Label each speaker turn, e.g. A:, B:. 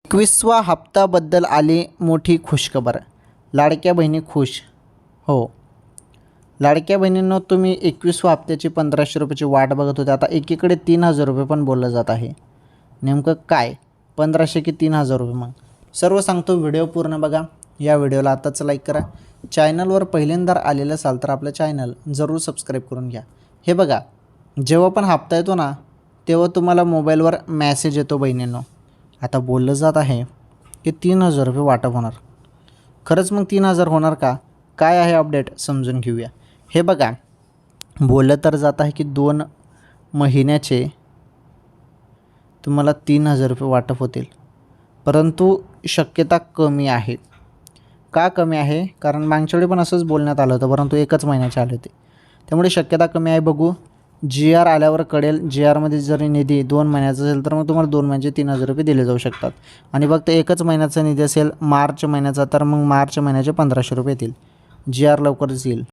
A: 21वा हप्त्याबद्दल आली मोठी खुशखबर. लाडक्या बहिणी खुश. हो, लाडक्या बहिणींनो, तुम्ही 21व्या हप्त्याची 1500 रुपयाची वाट बघत होते. आता एकीकडे 3000 रुपये पण बोललं जात आहे. नेमकं काय? 1500 की 3000 रुपये? मग सर्व सांगतो, व्हिडिओ पूर्ण बघा. या व्हिडिओला आताच लाईक करा. चॅनलवर पहिल्यांदा आलेलं असाल तर आपलं चॅनल जरूर सबस्क्राईब करून घ्या. हे बघा, जेव्हा पण हप्ता येतो ना, तेव्हा तुम्हाला मोबाईलवर मॅसेज येतो बहिणींनो. आता बोललं जात आहे की 3000 रुपये वाटप होणार. खरंच मग 3000 होणार का? काय आहे अपडेट समजून घेऊया. हे बघा, बोललं तर जात आहे की 2 महिन्याचे तुम्हाला 3000 रुपये वाटप होतील, परंतु शक्यता कमी आहे. का कमी आहे? कारण मागच्या वेळी पण असंच बोलण्यात आलं होतं, परंतु 1च महिन्याचे आले होते. त्यामुळे शक्यता कमी आहे. बघू, जी आर आल्यावर कळेल. जी आरमध्ये जरी निधी 2 महिन्याचा असेल तर मग तुम्हाला 2 महिन्याचे 3000 रुपये दिले जाऊ शकतात. आणि फक्त 1च महिन्याचा निधी असेल मार्च महिन्याचा तर मग मार्च महिन्याचे 1500 रुपये येतील. जी आर लवकरच येईल.